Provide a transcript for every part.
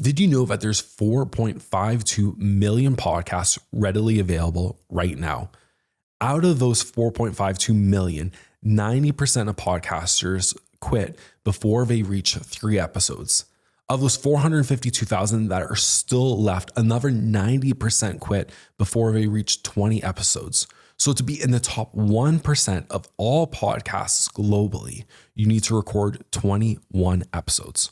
Did you know that there's 4.52 million podcasts readily available right now? Out of those 4.52 million, 90% of podcasters quit before they reach 3 episodes. Of those 452,000 that are still left, another 90% quit before they reach 20 episodes. So to be in the top 1% of all podcasts globally, you need to record 21 episodes.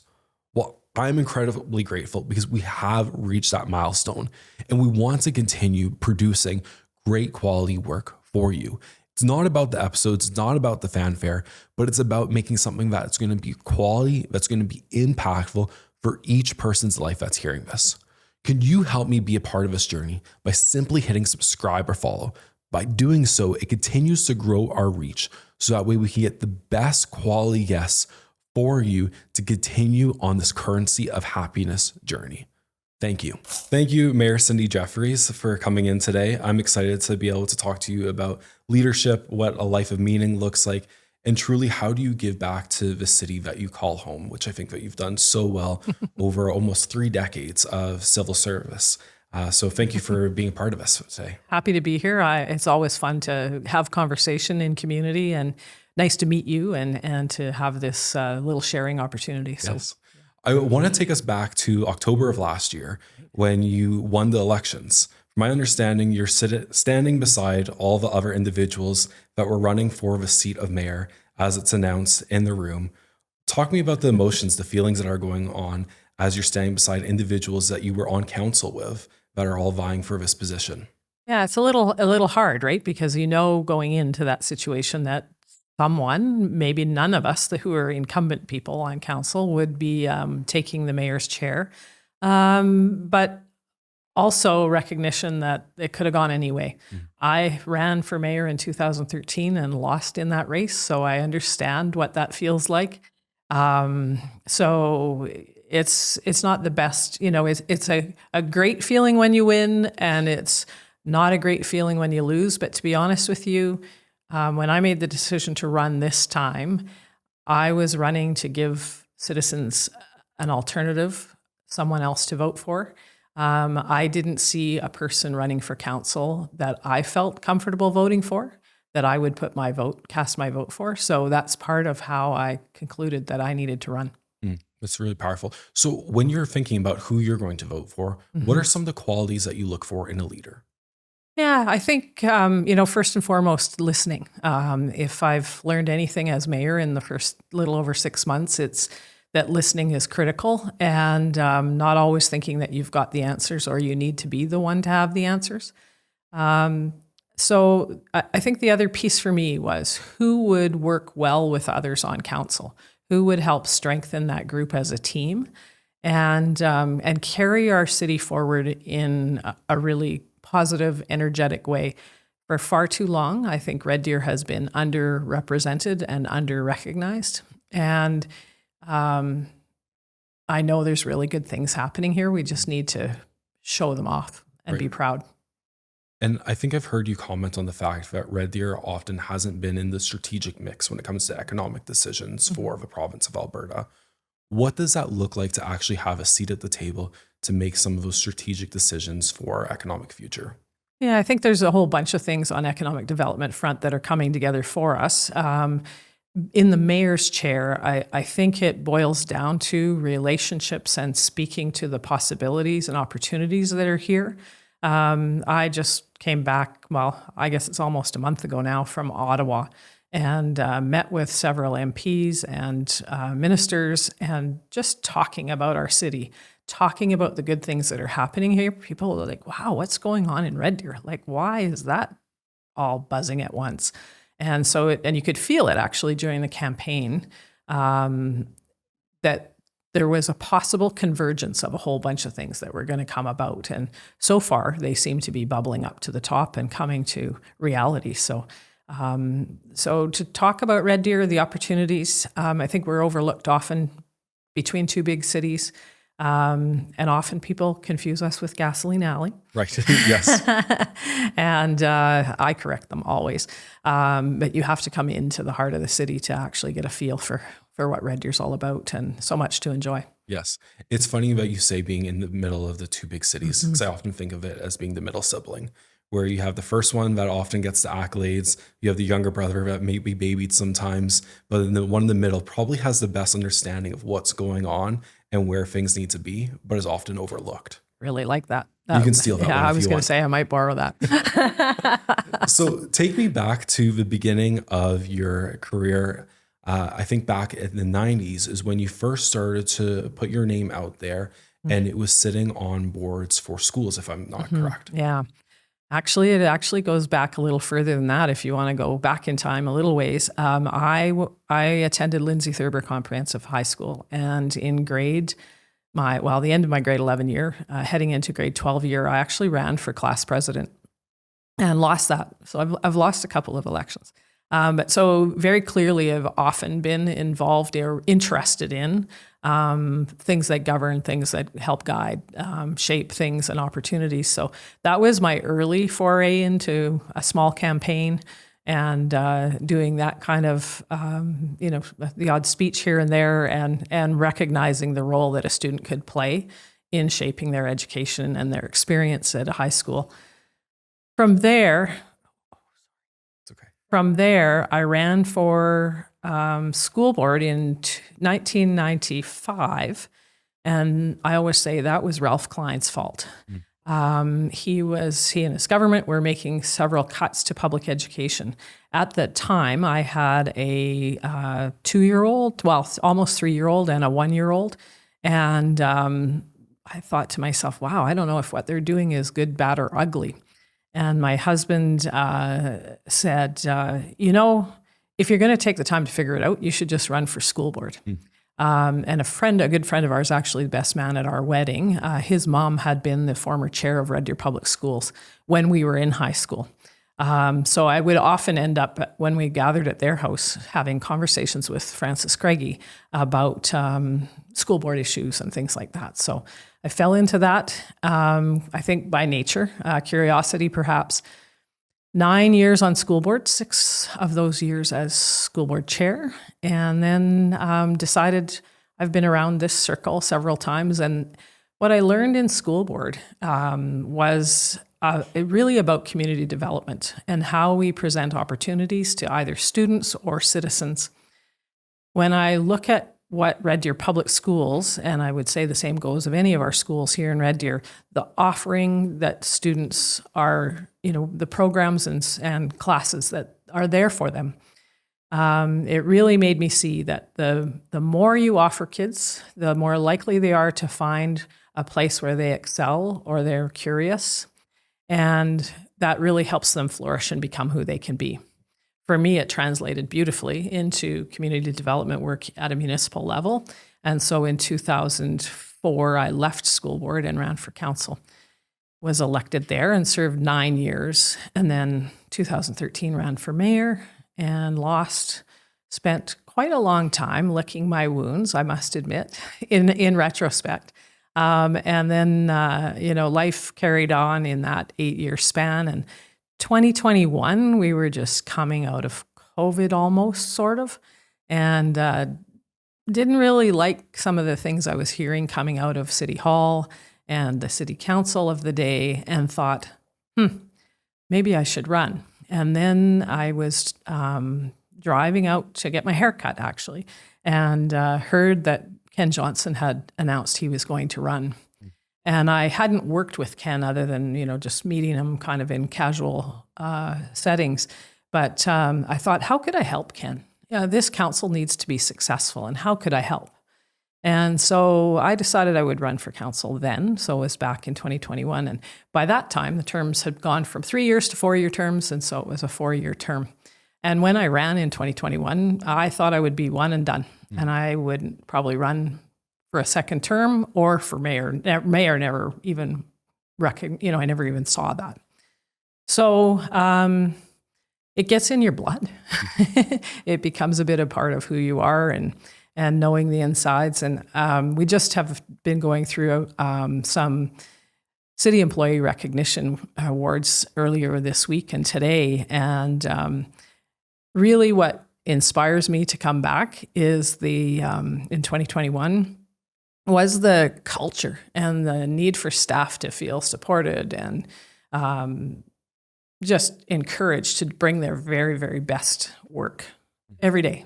Well, I'm incredibly grateful because we have reached that milestone and we want to continue producing great quality work for you. It's not about the episodes, it's not about the fanfare, but it's about making something that's going to be quality, that's going to be impactful for each person's life that's hearing this. Can you help me be a part of this journey by simply hitting subscribe or follow? By doing so, it continues to grow our reach so that way we can get the best quality guests for you to continue on this currency of happiness journey. Thank you. Thank you, Mayor Cindy Jefferies, for coming in today. I'm excited to be able to talk to you about leadership, what a life of meaning looks like, and truly how do you give back to the city that you call home, which I think that you've done so well over almost 3 decades of civil service. So thank you for being part of us today. Happy to be here. It's always fun to have conversation in community and nice to meet you and to have this little sharing opportunity. So. Yes. I want to take us back to October of last year when you won the elections. From my understanding, you're standing beside all the other individuals that were running for the seat of mayor as it's announced in the room. Talk to me about the emotions, the feelings that are going on as you're standing beside individuals that you were on council with that are all vying for this position. Yeah, it's a little hard, right? Because you know going into that situation that someone, maybe none of us who are incumbent people on council, would be taking the mayor's chair. But also recognition that it could have gone anyway. I ran for mayor in 2013 and lost in that race, so I understand what that feels like. So it's not the best, it's a great feeling when you win, and it's not a great feeling when you lose. But to be honest with you, when I made the decision to run this time, I was running to give citizens an alternative, someone else to vote for. I didn't see a person running for council that I felt comfortable voting for, that I would cast my vote for. So that's part of how I concluded that I needed to run. That's really powerful. So when you're thinking about who you're going to vote for, what are some of the qualities that you look for in a leader? Yeah, I think, first and foremost, listening. If I've learned anything as mayor in the first little over 6 months, it's that listening is critical, and not always thinking that you've got the answers or you need to be the one to have the answers. So I think the other piece for me was who would work well with others on council, who would help strengthen that group as a team and carry our city forward in a really positive, energetic way. For far too long, I think Red Deer has been underrepresented and under-recognized. And I know there's really good things happening here. We just need to show them off and be proud. And I think I've heard you comment on the fact that Red Deer often hasn't been in the strategic mix when it comes to economic decisions for the province of Alberta. What does that look like to actually have a seat at the table to make some of those strategic decisions for our economic future? Yeah, I think there's a whole bunch of things on economic development front that are coming together for us. In the mayor's chair, I think it boils down to relationships and speaking to the possibilities and opportunities that are here. I just came back, I guess it's almost a month ago now, from Ottawa, and met with several MPs and ministers, and just talking about our city, talking about the good things that are happening here. People are like, wow, what's going on in Red Deer? Like, why is that all buzzing at once? And so, and you could feel it actually during the campaign, that there was a possible convergence of a whole bunch of things that were going to come about. And so far, they seem to be bubbling up to the top and coming to reality. So to talk about Red Deer, the opportunities, I think we're overlooked often between two big cities. And often people confuse us with Gasoline Alley. Right, yes. And I correct them always. But you have to come into the heart of the city to actually get a feel for for what Red Deer's all about, and so much to enjoy. Yes. It's funny about you say being in the middle of the two big cities, because I often think of it as being the middle sibling, where you have the first one that often gets the accolades. You have the younger brother that may be babied sometimes, but then the one in the middle probably has the best understanding of what's going on and where things need to be, but is often overlooked. Really like that. You can steal that one Yeah, I if was you going want. to say I might borrow that. So take me back to the beginning of your career. I think back in the 90s is when you first started to put your name out there, and it was sitting on boards for schools, if I'm not correct. Yeah. Actually, it actually goes back a little further than that. If you want to go back in time a little ways, I attended Lindsay Thurber Comprehensive High School, and in the end of my grade 11 year, heading into grade 12 year, I actually ran for class president and lost that. So I've lost a couple of elections. But so very clearly, I've often been involved or interested in things that govern, things that help guide, shape things and opportunities. So that was my early foray into a small campaign and doing that kind of, the odd speech here and there, and recognizing the role that a student could play in shaping their education and their experience at a high school. From there, I ran for school board in 1995, and I always say that was Ralph Klein's fault. He and his government were making several cuts to public education. At that time, I had a 2-year-old, almost 3-year-old, and a 1-year-old, and I thought to myself, wow, I don't know if what they're doing is good, bad, or ugly. And my husband said, if you're going to take the time to figure it out, you should just run for school board. And a good friend of ours, actually the best man at our wedding, his mom had been the former chair of Red Deer Public Schools when we were in high school. So I would often end up, when we gathered at their house, having conversations with Francis Craigie about school board issues and things like that. So I fell into that, I think by nature, curiosity perhaps. 9 years on school board, 6 of those years as school board chair, and then decided I've been around this circle several times. And what I learned in school board was really about community development and how we present opportunities to either students or citizens. When I look at what Red Deer Public Schools, and I would say the same goes of any of our schools here in Red Deer, the offering that students are, the programs and classes that are there for them, it really made me see that the more you offer kids, the more likely they are to find a place where they excel or they're curious, and that really helps them flourish and become who they can be. For me, it translated beautifully into community development work at a municipal level. And so in 2004, I left school board and ran for council, was elected there and served 9 years. And then 2013 ran for mayor and lost, spent quite a long time licking my wounds, I must admit, in retrospect. And then, life carried on in that 8-year span. And 2021, we were just coming out of COVID almost, sort of, and didn't really like some of the things I was hearing coming out of City Hall and the City Council of the day, and thought, maybe I should run. And then I was driving out to get my hair cut, actually, and heard that Ken Johnston had announced he was going to run. And I hadn't worked with Ken other than, just meeting him kind of in casual settings. But I thought, how could I help Ken? This council needs to be successful, and how could I help? And so I decided I would run for council then. So it was back in 2021. And by that time, the terms had gone from 3 years to 4-year terms. And so it was a 4-year term. And when I ran in 2021, I thought I would be one and done. And I wouldn't probably run for a second term or for mayor. Mayor never even I never even saw that. So it gets in your blood. It becomes a bit a part of who you are, and knowing the insides. And we just have been going through some city employee recognition awards earlier this week and today. And really what inspires me to come back is in 2021 was the culture and the need for staff to feel supported and just encouraged to bring their very, very best work every day.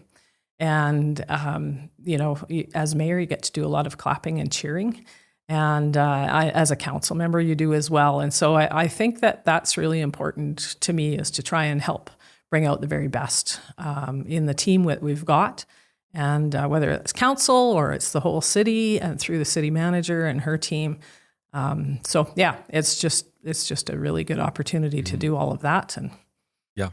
And, as mayor, you get to do a lot of clapping and cheering. And as a council member, you do as well. And so I think that's really important to me, is to try and help bring out the very best in the team that we've got. And whether it's council or it's the whole city and through the city manager and her team. It's just a really good opportunity to do all of that and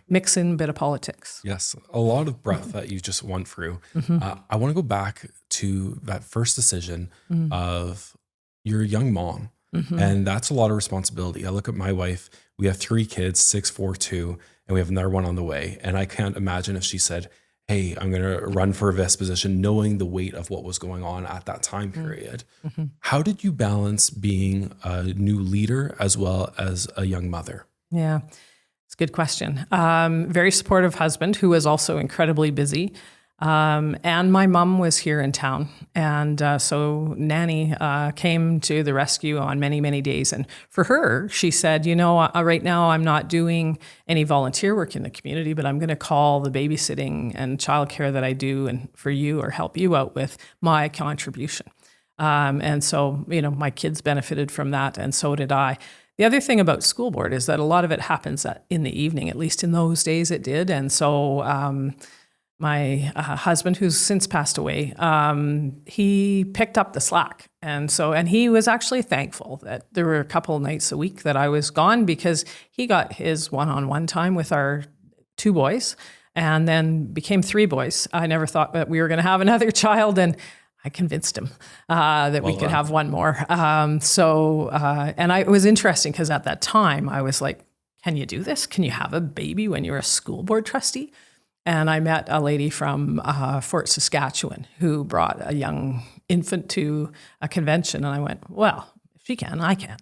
mix in a bit of politics. Yes, a lot of breadth that you just went through. I want to go back to that first decision of you're a young mom, and that's a lot of responsibility. I look at my wife, we have 3 kids, 6, 4, 2, and we have another one on the way. And I can't imagine if she said, hey, I'm going to run for this position, knowing the weight of what was going on at that time period. How did you balance being a new leader as well as a young mother? Yeah, it's a good question. Very supportive husband who was also incredibly busy. And my mom was here in town. And so Nanny came to the rescue on many, many days. And for her, she said, right now I'm not doing any volunteer work in the community, but I'm going to call the babysitting and childcare that I do and for you or help you out with my contribution. And so, my kids benefited from that, and so did I. The other thing about school board is that a lot of it happens in the evening, at least in those days it did. And so my husband, who's since passed away, he picked up the slack. And he was actually thankful that there were a couple of nights a week that I was gone, because he got his one-on-one time with our 2 boys and then became 3 boys. I never thought that we were going to have another child, and I convinced him that we could have one more. And it was interesting because at that time I was like, can you do this? Can you have a baby when you're a school board trustee? And I met a lady from Fort Saskatchewan who brought a young infant to a convention. And I went, well, if she can, I can.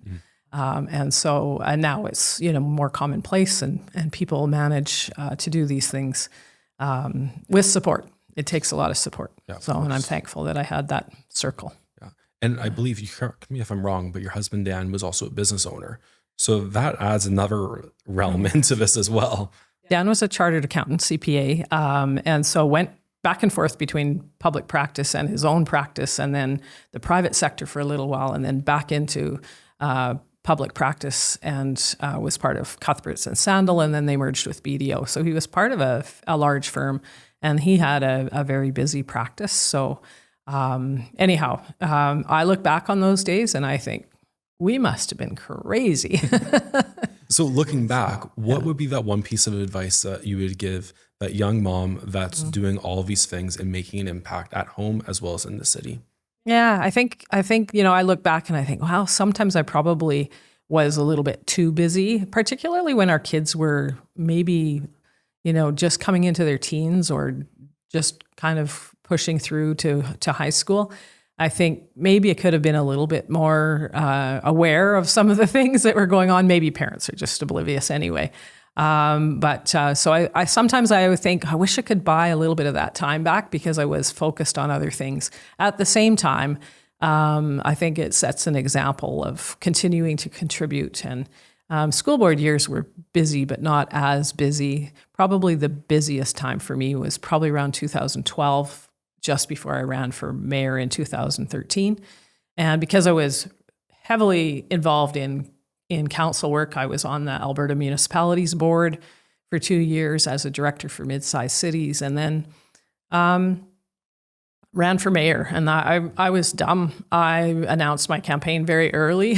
And now it's, more commonplace, and people manage to do these things with support. It takes a lot of support. Yeah, and I'm thankful that I had that circle. Yeah. And I believe, you correct me if I'm wrong, but your husband, Dan, was also a business owner. So that adds another realm into this as well. Dan was a chartered accountant, CPA, and so went back and forth between public practice and his own practice, and then the private sector for a little while, and then back into public practice, and was part of Cuthberts and Sandal, and then they merged with BDO. So he was part of a large firm, and he had a very busy practice. So I look back on those days and I think, we must have been crazy. So looking back, what would be that one piece of advice that you would give that young mom that's doing all of these things and making an impact at home as well as in the city? Yeah, I think I look back and I think, wow, sometimes I probably was a little bit too busy, particularly when our kids were maybe, just coming into their teens or just kind of pushing through to high school. I think maybe it could have been a little bit more aware of some of the things that were going on. Maybe parents are just oblivious anyway. So I sometimes I would think, I wish I could buy a little bit of that time back because I was focused on other things. At the same time, I think it sets an example of continuing to contribute. And school board years were busy, but not as busy. Probably the busiest time for me was probably around 2012, just before I ran for mayor in 2013. And because I was heavily involved in council work, I was on the Alberta Municipalities Board for 2 years as a director for mid-sized cities, and then ran for mayor. And I was dumb. I announced my campaign very early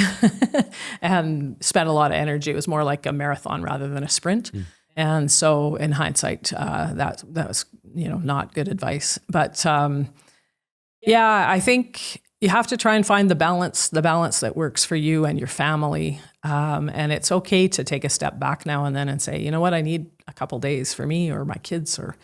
and spent a lot of energy. It was more like a marathon rather than a sprint. And so in hindsight, that was, not good advice. But I think you have to try and find the balance that works for you and your family. And it's okay to take a step back now and then and say, you know what, I need a couple days for me or my kids. Or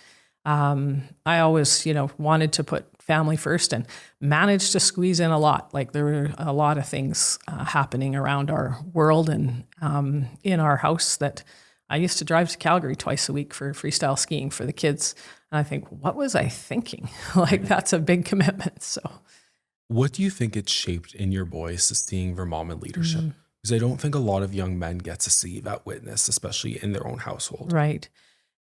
I always, wanted to put family first and managed to squeeze in a lot. Like there were a lot of things happening around our world and in our house that I used to drive to Calgary twice a week for freestyle skiing for the kids. And I think, what was I thinking? Like, that's a big commitment. So, What do you think it shaped in your boys seeing Vermont in leadership? Because I don't think a lot of young men get to see that witness, especially in their own household. right.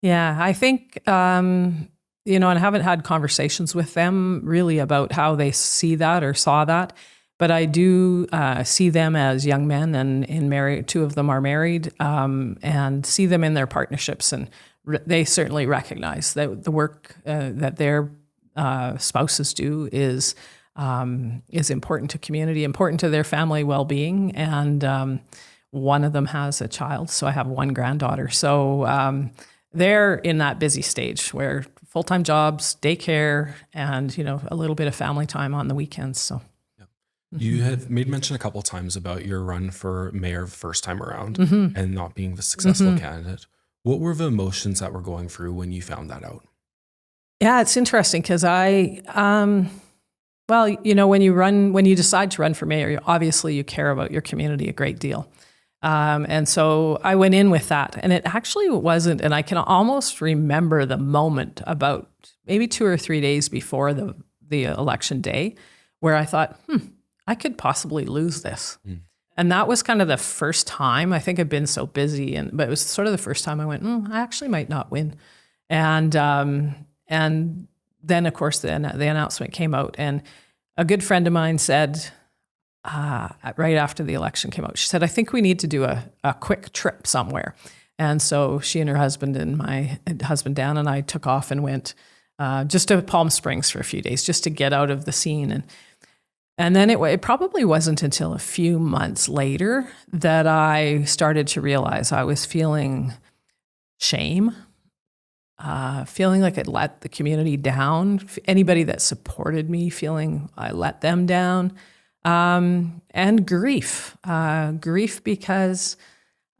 Yeah, I think, and I haven't had conversations with them really about how they see that or saw that. But I do see them as young men, and two of them are married, and see them in their partnerships. And they certainly recognize that the work that their spouses do is important to community, important to their family well-being. And one of them has a child, so I have one granddaughter. So they're in that busy stage where full-time jobs, daycare, and a little bit of family time on the weekends. So. You have made mention a couple of times about your run for mayor first time around and not being the successful candidate. What were the emotions that were going through when you found that out? Yeah, it's interesting because when you decide to run for mayor, obviously you care about your community a great deal. And so I went in with that, and it actually wasn't, and I can almost remember the moment about maybe 2 or 3 days before the election day where I thought, I could possibly lose this. And that was kind of the first time. I think I've been so busy, but it was sort of the first time I went, I actually might not win. And then, of course, the announcement came out, and a good friend of mine said, right after the election came out, she said, I think we need to do a quick trip somewhere. And so she and her husband and my husband, Dan, and I took off and went just to Palm Springs for a few days just to get out of the scene. And then it probably wasn't until a few months later that I started to realize I was feeling shame, feeling like I'd let the community down, anybody that supported me, feeling I let them down, and grief. Grief because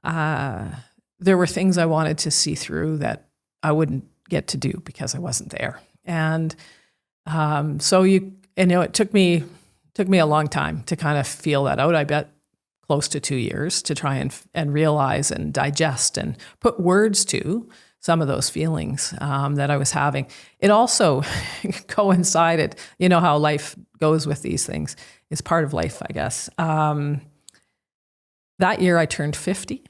there were things I wanted to see through that I wouldn't get to do because I wasn't there. And so it took me a long time to kind of feel that out. I bet close to 2 years to try and realize and digest and put words to some of those feelings that I was having. It also coincided, how life goes with these things. It's part of life, I guess. That year I turned 50.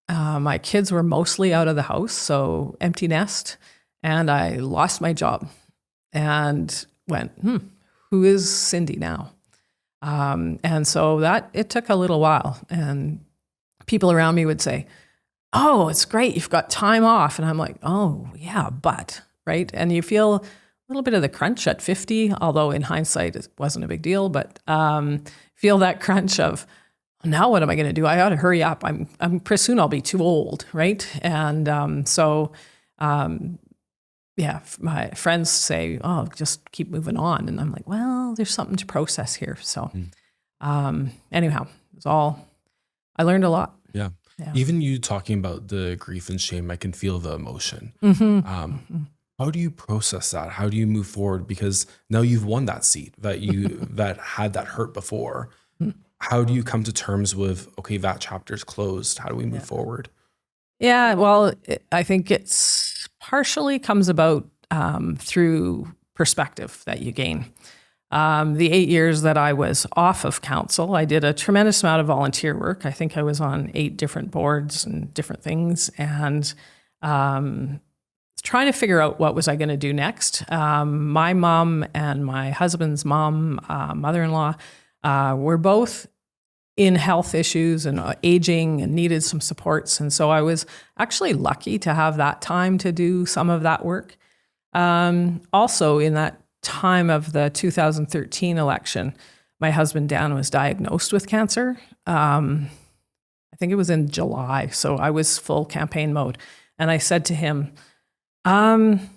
My kids were mostly out of the house, so empty nest, and I lost my job and went, who is Cindy now? And so it took a little while, and people around me would say, oh, it's great, you've got time off. And I'm like, oh yeah, but, right? And you feel a little bit of the crunch at 50, although in hindsight, it wasn't a big deal, but feel that crunch of, now what am I going to do? I ought to hurry up. I'm pretty soon I'll be too old, right? And yeah, my friends say, oh, just keep moving on. And I'm like, well, there's something to process here. So anyhow, it's all, I learned a lot. Yeah. Even you talking about the grief and shame, I can feel the emotion. How do you process that? How do you move forward? Because now you've won that seat that had that hurt before. How do you come to terms with, okay, that chapter's closed. How do we move forward? Yeah, well, I think it's partially comes about through perspective that you gain. The 8 years that I was off of council, I did a tremendous amount of volunteer work. I think I was on 8 different boards and different things, and trying to figure out what was I going to do next. My mom and my husband's mom, mother-in-law, were both in health issues and aging and needed some supports. And so I was actually lucky to have that time to do some of that work. Also, in that time of the 2013 election, my husband, Dan, was diagnosed with cancer. I think it was in July. So I was full campaign mode. And I said to him, I'm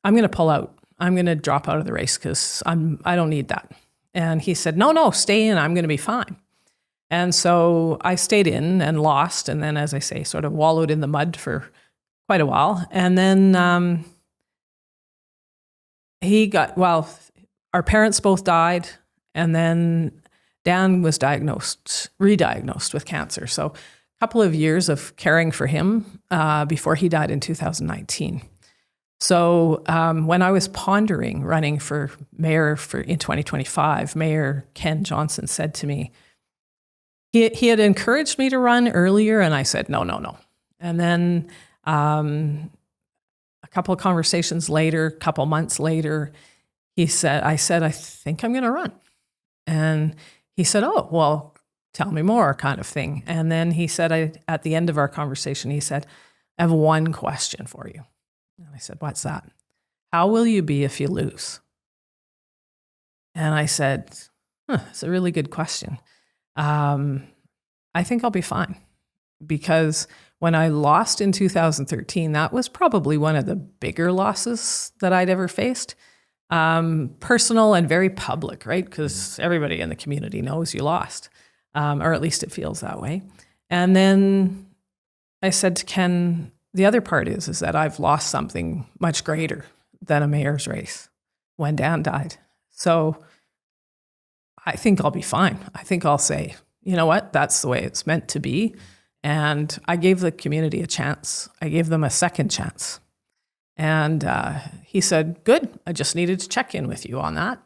going to pull out. I'm going to drop out of the race because I don't need that. And he said, no, stay in. I'm going to be fine. And so I stayed in and lost. And then, as I say, sort of wallowed in the mud for quite a while. And then our parents both died. And then Dan was re-diagnosed with cancer. So couple of years of caring for him before he died in 2019. So when I was pondering running for mayor in 2025, Mayor Ken Johnston said to me, he had encouraged me to run earlier, and I said, no. And then a couple of conversations later, a couple months later, I said, I think I'm going to run. And he said, oh, well, tell me more, kind of thing. And then he said, at the end of our conversation, he said, I have one question for you. And I said, what's that? How will you be if you lose? And I said, it's a really good question. I think I'll be fine, because when I lost in 2013, that was probably one of the bigger losses that I'd ever faced. Personal and very public, right? Because everybody in the community knows you lost, or at least it feels that way. And then I said to Ken, the other part is that I've lost something much greater than a mayor's race when Dan died. So I think I'll be fine. I think I'll say, you know what, that's the way it's meant to be. And I gave the community a chance. I gave them a second chance. And he said, good, I just needed to check in with you on that.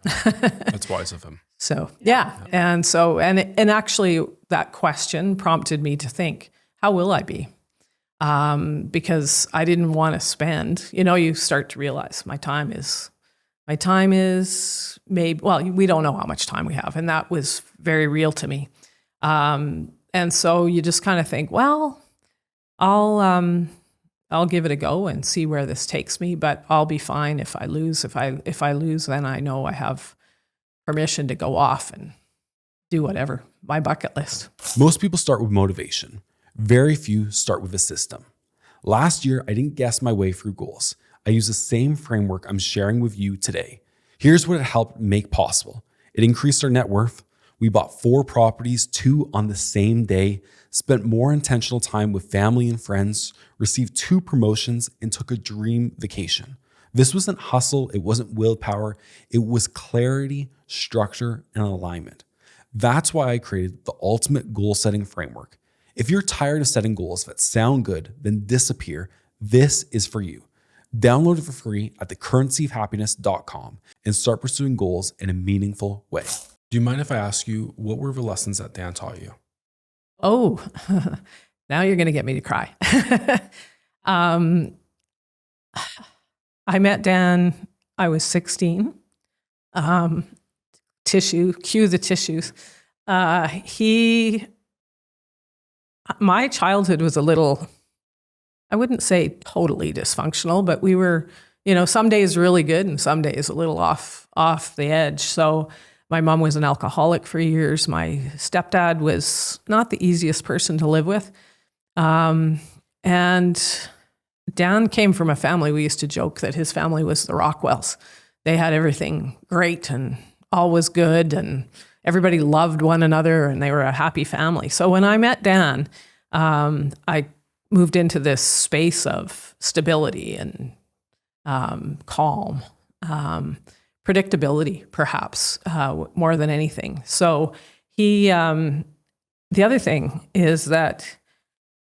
That's wise of him. So, yeah. And so, and actually that question prompted me to think, how will I be? Because I didn't want to spend, you start to realize my time is maybe, well, we don't know how much time we have. And that was very real to me. And so you just kind of think, well, I'll give it a go and see where this takes me, but I'll be fine if I lose. If I lose, then I know I have permission to go off and do whatever, my bucket list. Most people start with motivation. Very few start with a system. Last year, I didn't guess my way through goals. I used the same framework I'm sharing with you today. Here's what it helped make possible. It increased our net worth. We bought 4 properties, 2 on the same day, spent more intentional time with family and friends, received 2 promotions, and took a dream vacation. This wasn't hustle. It wasn't willpower. It was clarity, structure, and alignment. That's why I created the ultimate goal-setting framework. If you're tired of setting goals that sound good, then disappear, this is for you. Download it for free at thecurrencyofhappiness.com and start pursuing goals in a meaningful way. Do you mind if I ask you, what were the lessons that Dan taught you? Oh, now you're going to get me to cry. I met Dan, I was 16. Cue the tissues. My childhood was a little, I wouldn't say totally dysfunctional, but we were, some days really good and some days a little off the edge. So my mom was an alcoholic for years. My stepdad was not the easiest person to live with. And Dan came from a family, we used to joke that his family was the Rockwells. They had everything great and all was good and everybody loved one another and they were a happy family. So when I met Dan, I moved into this space of stability and calm, predictability, perhaps, more than anything. So the other thing is that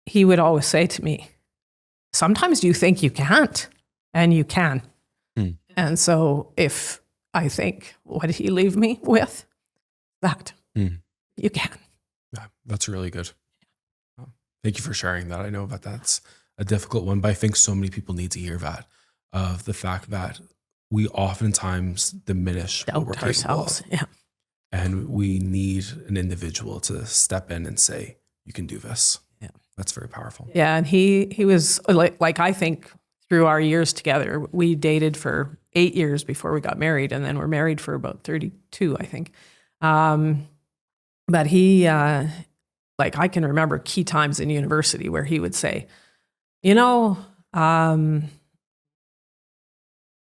he would always say to me, sometimes you think you can't, and you can. And so if I think, what did he leave me with? That. You can. Yeah, that's really good. Thank you for sharing that. I know that that's a difficult one, but I think so many people need to hear that, of the fact that we oftentimes diminish what we're capable of. Yeah. And we need an individual to step in and say, you can do this. Yeah. That's very powerful. Yeah. And he was like, I think through our years together, we dated for 8 years before we got married. And then we're married for about 32, I think. But he, I can remember key times in university where he would say,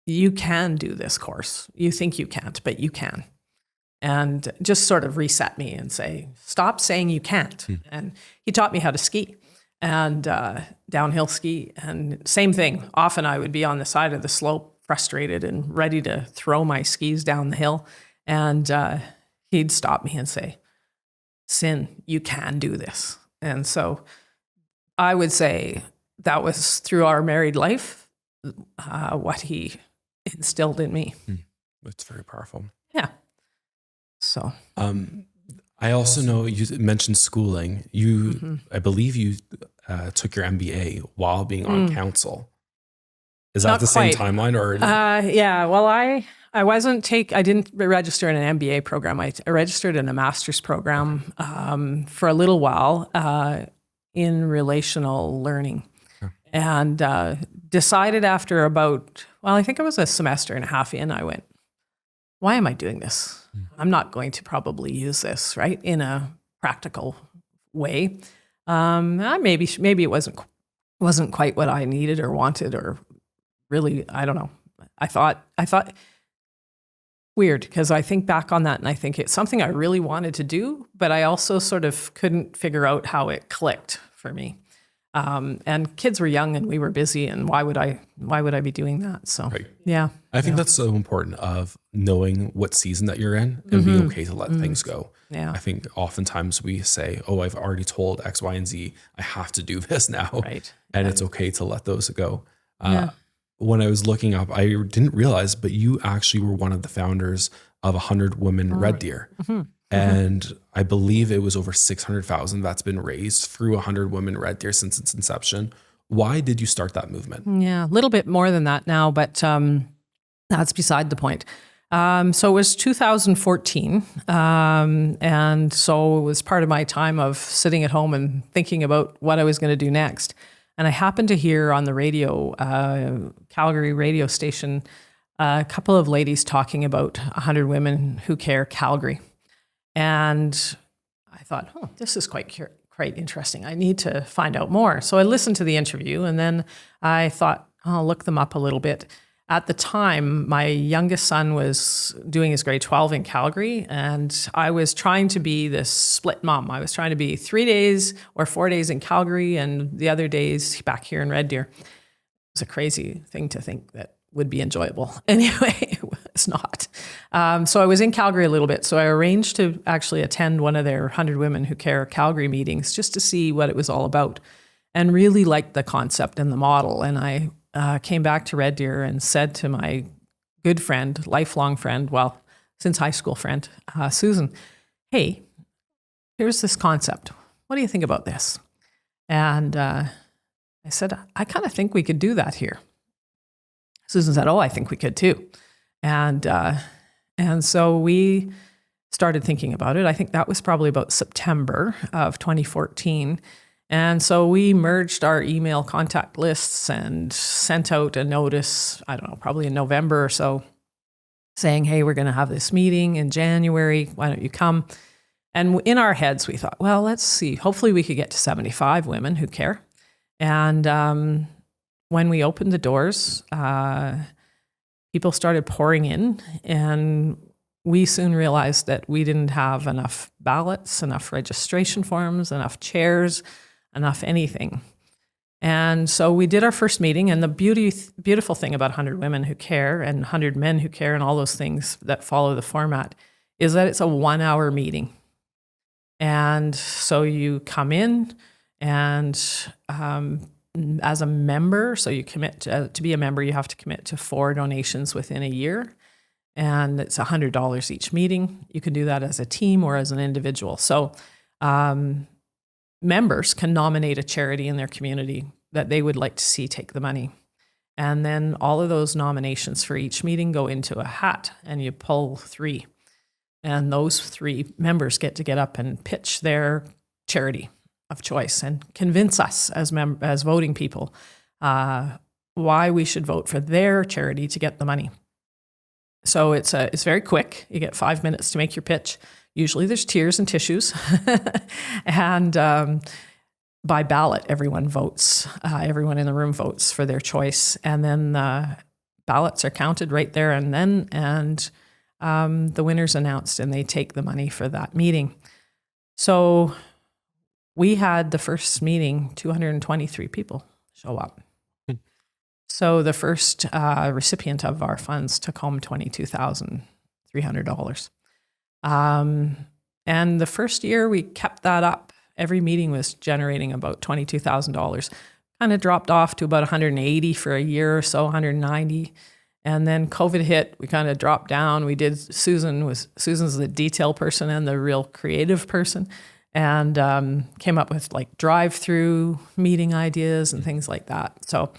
you can do this course. You think you can't, but you can. And just sort of reset me and say, stop saying you can't. And he taught me how to ski and downhill ski. And same thing. Often I would be on the side of the slope, frustrated and ready to throw my skis down the hill. And he'd stop me and say, Sin, you can do this. And so I would say that was through our married life, what he instilled in me. That's very powerful. Yeah. So, I also know you mentioned schooling. I believe you took your MBA while being on council. Is that Not the same quite. timeline, or? Yeah. Well, I didn't register in an MBA program. I registered in a master's program for a little while in relational learning. And decided after about, I think it was a semester and a half in, I went, why am I doing this? I'm not going to probably use this, right, in a practical way. Maybe it wasn't quite what I needed or wanted, or really, I don't know. I thought weird, because I think back on that and I think it's something I really wanted to do, but I also sort of couldn't figure out how it clicked for me. And kids were young and we were busy, and why would I be doing that? So, Right. Yeah. I think that's so important, of knowing what season that you're in and being okay to let things go. Yeah. I think oftentimes we say, oh, I've already told X, Y, and Z, I have to do this now. Right. And it's okay to let those go. Yeah. When I was looking up, I didn't realize, but you actually were one of the founders of 100 Women Red Deer. And I believe it was over 600,000 that's been raised through 100 Women Red Deer since its inception. Why did you start that movement? Yeah, a little bit more than that now, but that's beside the point. So it was 2014, and so it was part of my time of sitting at home and thinking about what I was going to do next. And I happened to hear on the radio, Calgary radio station, a couple of ladies talking about 100 Women Who Care Calgary. And I thought, this is quite interesting. I need to find out more. So I listened to the interview, and then I thought, I'll look them up a little bit. At the time, my youngest son was doing his grade 12 in Calgary, and I was trying to be this split mom. I was trying to be 3 days or 4 days in Calgary and the other days back here in Red Deer. It was a crazy thing to think that would be enjoyable. Anyway, it was not. So I was in Calgary a little bit. So I arranged to actually attend one of their 100 Women Who Care Calgary meetings just to see what it was all about, and really liked the concept and the model. And I came back to Red Deer and said to my good friend, lifelong friend, since high school friend, Susan, hey, here's this concept. What do you think about this? And I said, I kind of think we could do that here. Susan said, I think we could too. And so we started thinking about it. I think that was probably about September of 2014. And so we merged our email contact lists and sent out a notice, I don't know, probably in November or so, saying, hey, we're going to have this meeting in January. Why don't you come? And in our heads, we thought, let's see. Hopefully we could get to 75 women who care. And when we opened the doors, people started pouring in, and we soon realized that we didn't have enough ballots, enough registration forms, enough chairs, enough anything. And so we did our first meeting, and the beautiful thing about 100 Women Who Care and 100 Men Who Care and all those things that follow the format is that it's a 1-hour meeting. And so you come in, and as a member, so you commit to be a member, you have to commit to 4 donations within a year. And it's $100 each meeting. You can do that as a team or as an individual. So members can nominate a charity in their community that they would like to see take the money. And then all of those nominations for each meeting go into a hat, and you pull 3. And those 3 members get to get up and pitch their charity of choice and convince us as voting people why we should vote for their charity to get the money. So it's very quick. You get 5 minutes to make your pitch. Usually there's tears and tissues. And by ballot, everyone votes. Everyone in the room votes for their choice. And then ballots are counted right there and then, and the winner's announced, and they take the money for that meeting. So we had the first meeting, 223 people show up. So the first recipient of our funds took home $22,300. And the first year we kept that up, every meeting was generating about $22,000. Kind of dropped off to about 180 for a year or so, 190. And then COVID hit, we kind of dropped down. Susan's the detail person and the real creative person, and came up with like drive-through meeting ideas and things like that. So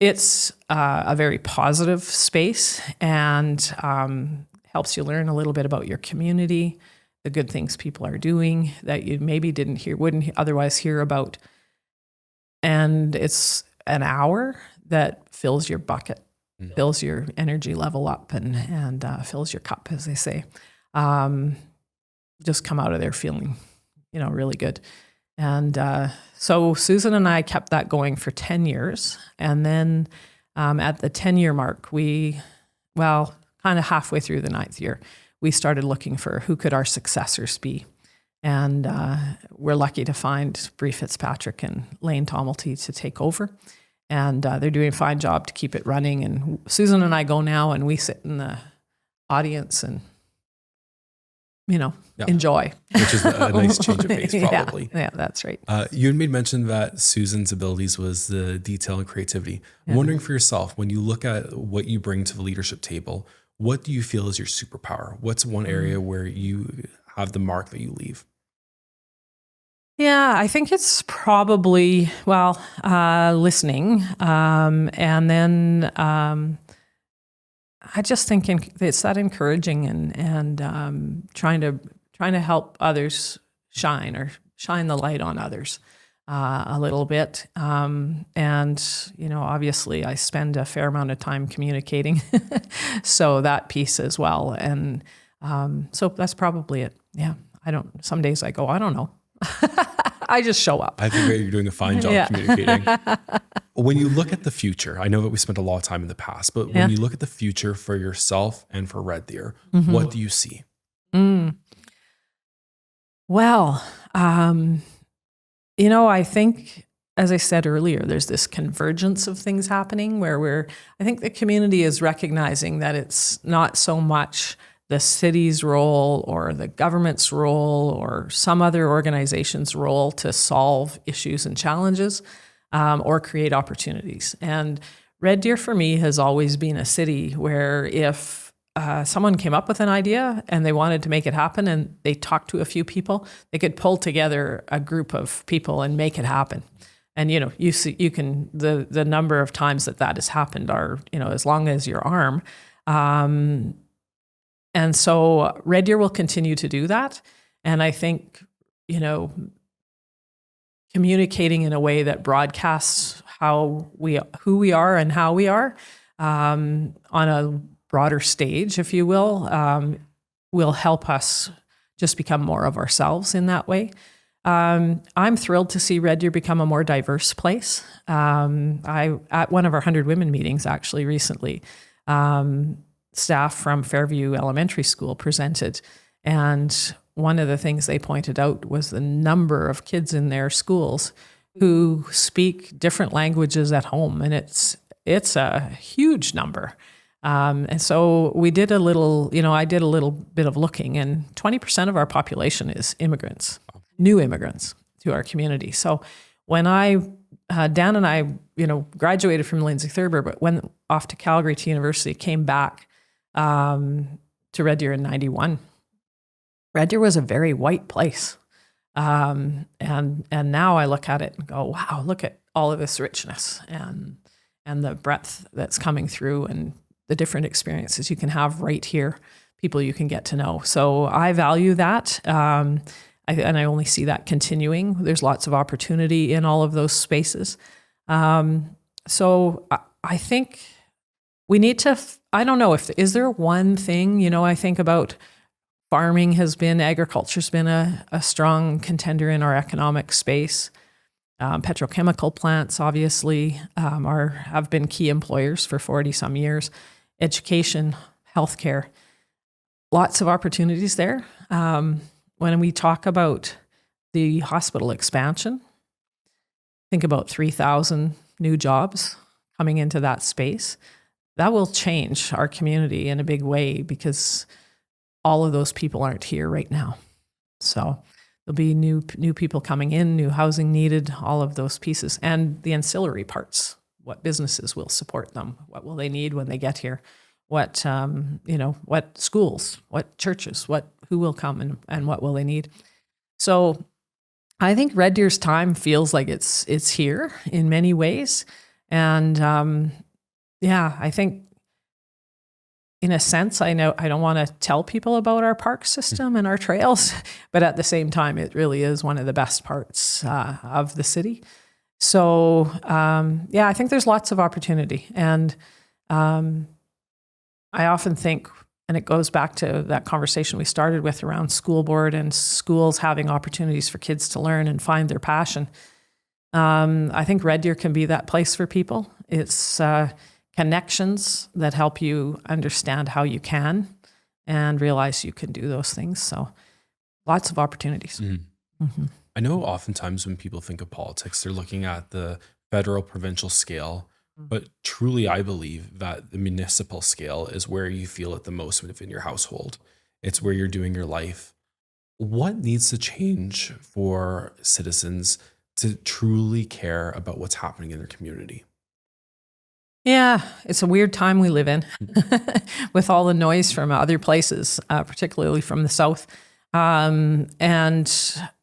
it's a very positive space, and helps you learn a little bit about your community, the good things people are doing that you maybe wouldn't otherwise hear about. And it's an hour that fills your bucket, fills your energy level up, and fills your cup, as they say. Just come out of there feeling, really good. And so Susan and I kept that going for 10 years. And then at the 10-year mark, kind of halfway through the 9th year, we started looking for who could our successors be. And we're lucky to find Bree Fitzpatrick and Lane Tomelty to take over. And they're doing a fine job to keep it running. And Susan and I go now, and we sit in the audience and, enjoy. Which is a nice change of pace, probably. Yeah, that's right. You had made mention that Susan's abilities was the detail and creativity. I'm wondering for yourself, when you look at what you bring to the leadership table, what do you feel is your superpower? What's one area where you have the mark that you leave? Yeah, I think it's probably, listening. And then I just think it's that encouraging and trying to help others shine the light on others a little bit. And, obviously I spend a fair amount of time communicating. So that piece as well. And so that's probably it. Yeah. Some days I go, I don't know. I just show up. I think you're doing a fine job communicating. When you look at the future, I know that we spent a lot of time in the past, but when you look at the future for yourself and for Red Deer, what do you see? Well, I think, as I said earlier, there's this convergence of things happening where I think the community is recognizing that it's not so much the city's role or the government's role or some other organization's role to solve issues and challenges or create opportunities. And Red Deer for me has always been a city where if someone came up with an idea and they wanted to make it happen and they talked to a few people, they could pull together a group of people and make it happen. And, the number of times that has happened are, as long as your arm. And so Red Deer will continue to do that. And I think, communicating in a way that broadcasts who we are and how we are on a broader stage, if you will help us just become more of ourselves in that way. I'm thrilled to see Red Deer become a more diverse place. At one of our 100 Women meetings actually recently, staff from Fairview Elementary School presented, and one of the things they pointed out was the number of kids in their schools who speak different languages at home, and it's a huge number. And so we did a little, I did a little bit of looking, and 20% of our population is immigrants, new immigrants to our community. So when Dan and I, graduated from Lindsay Thurber, but went off to Calgary to university, came back to Red Deer in 91. Red Deer was a very white place. And now I look at it and go, wow, look at all of this richness and the breadth that's coming through and the different experiences you can have right here, people you can get to know. So I value that. And I only see that continuing. There's lots of opportunity in all of those spaces. So I think we need to, I don't know is there one thing, I think about agriculture's been a strong contender in our economic space. Petrochemical plants obviously have been key employers for 40 some years. Education, healthcare, lots of opportunities there. When we talk about the hospital expansion, think about 3,000 new jobs coming into that space. That will change our community in a big way because all of those people aren't here right now. So there'll be new people coming in, new housing needed, all of those pieces, and the ancillary parts. What businesses will support them? What will they need when they get here? What what schools, what churches, who will come and what will they need? So I think Red Deer's time feels like it's here in many ways, and I think in a sense, I know I don't want to tell people about our park system and our trails, but at the same time, it really is one of the best parts of the city. So, I think there's lots of opportunity. And I often think, and it goes back to that conversation we started with around school board and schools having opportunities for kids to learn and find their passion. I think Red Deer can be that place for people. It's connections that help you understand how you can and realize you can do those things. So lots of opportunities. Mm-hmm. I know oftentimes when people think of politics, they're looking at the federal, provincial scale, but truly I believe that the municipal scale is where you feel it the most within your household. It's where you're doing your life. What needs to change for citizens to truly care about what's happening in their community? Yeah, it's a weird time we live in with all the noise from other places, particularly from the south. And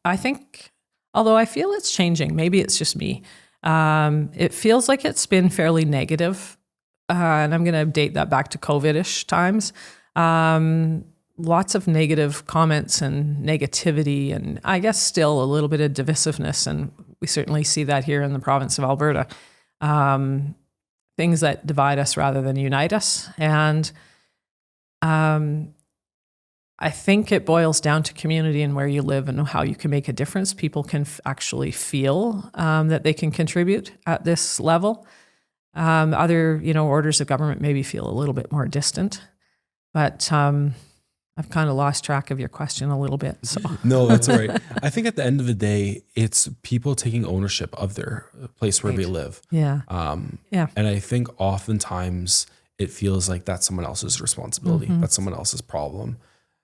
I think, although I feel it's changing, maybe it's just me, it feels like it's been fairly negative. And I'm going to date that back to COVID-ish times. Lots of negative comments and negativity, and I guess still a little bit of divisiveness. And we certainly see that here in the province of Alberta. Things that divide us rather than unite us. And I think it boils down to community and where you live and how you can make a difference. People can actually feel that they can contribute at this level. Other, orders of government maybe feel a little bit more distant. But I've kind of lost track of your question a little bit. So No, that's all right. I think at the end of the day, it's people taking ownership of their place where they live. Yeah. And I think oftentimes it feels like that's someone else's responsibility. That's someone else's problem.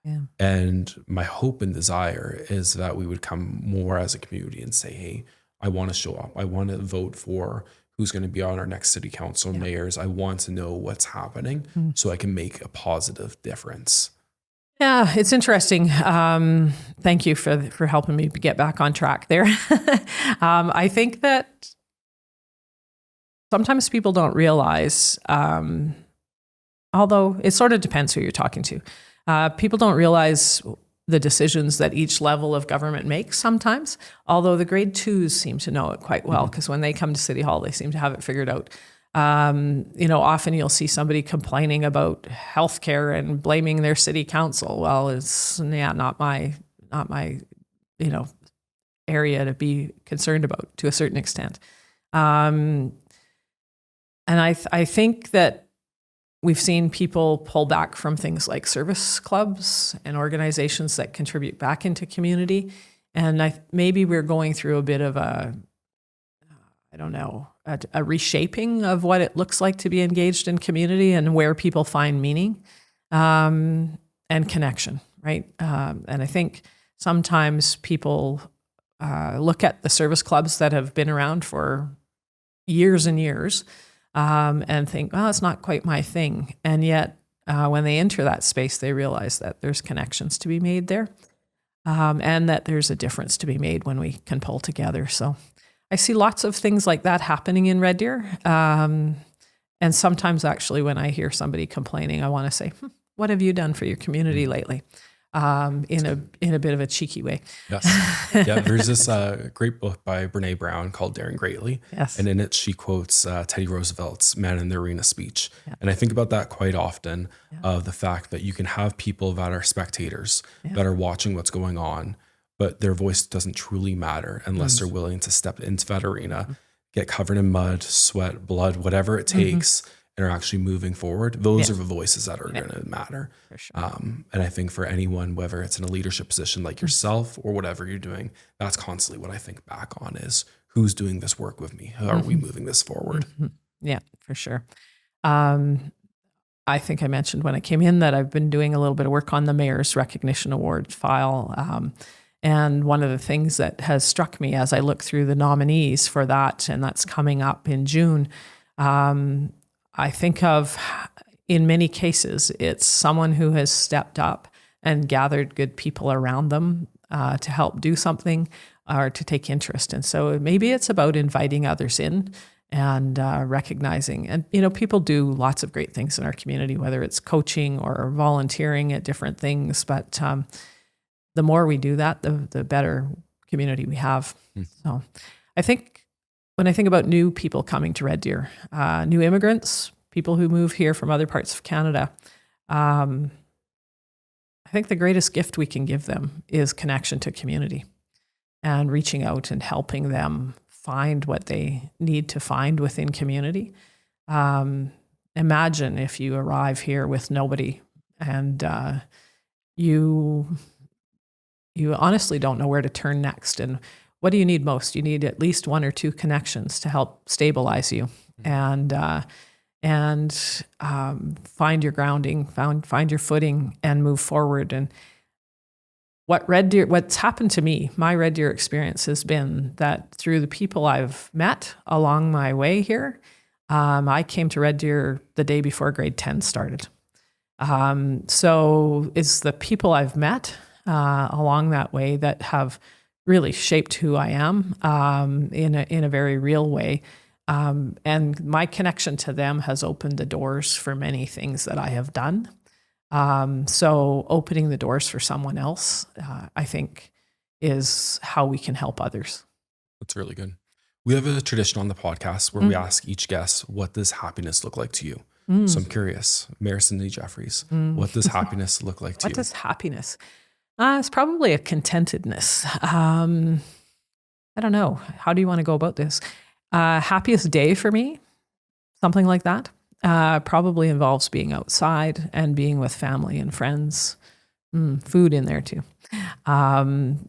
Yeah. And my hope and desire is that we would come more as a community and say, hey, I want to show up. I want to vote for who's going to be on our next city council, mayors. I want to know what's happening so I can make a positive difference. Yeah, it's interesting. Thank you for helping me get back on track there. I think that sometimes people don't realize, although it sort of depends who you're talking to, people don't realize the decisions that each level of government makes sometimes, although the grade 2s seem to know it quite well, because when they come to City Hall, they seem to have it figured out. Often you'll see somebody complaining about healthcare and blaming their city council. Well, it's not my area to be concerned about to a certain extent. And I think that we've seen people pull back from things like service clubs and organizations that contribute back into community. And maybe we're going through a bit of a reshaping of what it looks like to be engaged in community and where people find meaning and connection, right? And I think sometimes people look at the service clubs that have been around for years and years and think, well, it's not quite my thing. And yet when they enter that space, they realize that there's connections to be made there and that there's a difference to be made when we can pull together. So I see lots of things like that happening in Red Deer. And sometimes actually when I hear somebody complaining, I want to say, what have you done for your community lately? In a bit of a cheeky way. Yes. Yeah. There's this great book by Brene Brown called Daring Greatly. Yes. And in it, she quotes Teddy Roosevelt's Man in the Arena speech. Yeah. And I think about that quite often of the fact that you can have people that are spectators that are watching what's going on, but their voice doesn't truly matter unless they're willing to step into that arena, get covered in mud, sweat, blood, whatever it takes, and are actually moving forward. Those are the voices that are going to matter. For sure. And I think for anyone, whether it's in a leadership position like yourself or whatever you're doing, that's constantly what I think back on is who's doing this work with me? How are we moving this forward? Yeah, for sure. I think I mentioned when I came in that I've been doing a little bit of work on the Mayor's Recognition Award file. And one of the things that has struck me as I look through the nominees for that, and that's coming up in June, I think of, in many cases, it's someone who has stepped up and gathered good people around them to help do something or to take interest. And so maybe it's about inviting others in and recognizing. And, people do lots of great things in our community, whether it's coaching or volunteering at different things. But the more we do that, the better community we have. So I think when I think about new people coming to Red Deer, new immigrants, people who move here from other parts of Canada, I think the greatest gift we can give them is connection to community and reaching out and helping them find what they need to find within community. Imagine if you arrive here with nobody and you honestly don't know where to turn next. And what do you need most? You need at least one or two connections to help stabilize you and find your grounding, find your footing, and move forward. And what's happened to me, my Red Deer experience has been that through the people I've met along my way here, I came to Red Deer the day before grade 10 started. So it's the people I've met along that way that have really shaped who I am in a very real way. And my connection to them has opened the doors for many things that I have done. So opening the doors for someone else, I think, is how we can help others. That's really good. We have a tradition on the podcast where we ask each guest, what does happiness look like to you? So I'm curious, Mayor Cindy Jefferies, what does happiness look like to you? What does happiness? It's probably a contentedness. I don't know. How do you want to go about this? Happiest day for me, something like that, probably involves being outside and being with family and friends. Food in there too.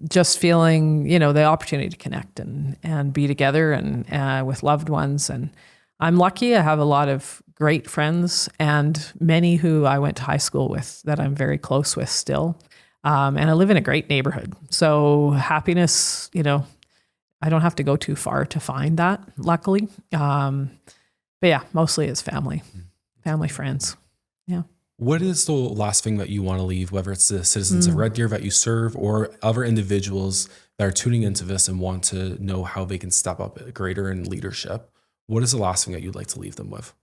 Just feeling, the opportunity to connect and be together and with loved ones. And I'm lucky. I have a lot of great friends and many who I went to high school with that I'm very close with still. And I live in a great neighborhood. So happiness, I don't have to go too far to find that, luckily. But yeah, mostly it's family, friends. Yeah. What is the last thing that you want to leave, whether it's the citizens of Red Deer that you serve or other individuals that are tuning into this and want to know how they can step up greater in leadership? What is the last thing that you'd like to leave them with?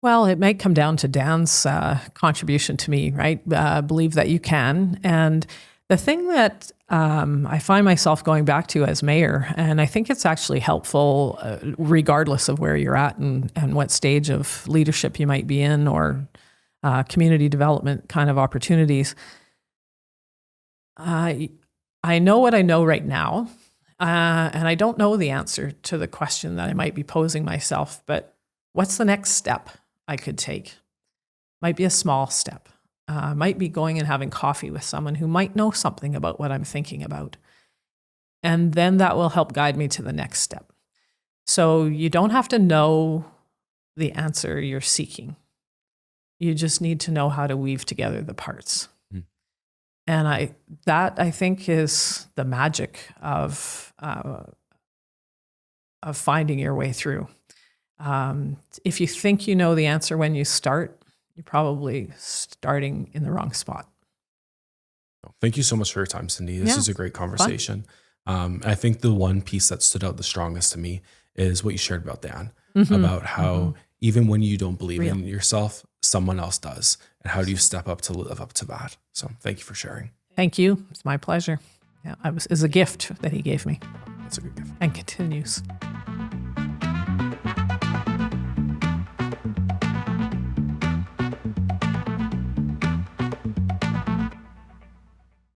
Well, it might come down to Dan's contribution to me, right? Believe that you can. And the thing that I find myself going back to as mayor, and I think it's actually helpful regardless of where you're at and what stage of leadership you might be in or community development kind of opportunities. I know what I know right now, and I don't know the answer to the question that I might be posing myself, but what's the next step I could take? Might be a small step. Might be going and having coffee with someone who might know something about what I'm thinking about. And then that will help guide me to the next step. So you don't have to know the answer you're seeking. You just need to know how to weave together the parts. And I think is the magic of finding your way through. If you think you know the answer when you start, you're probably starting in the wrong spot. Thank you so much for your time, Cindy. This is a great conversation. I think the one piece that stood out the strongest to me is what you shared about Dan, about how even when you don't believe in yourself, someone else does. And how do you step up to live up to that? So thank you for sharing. Thank you. It's my pleasure. Yeah, it's a gift that he gave me. That's a good gift. And continues.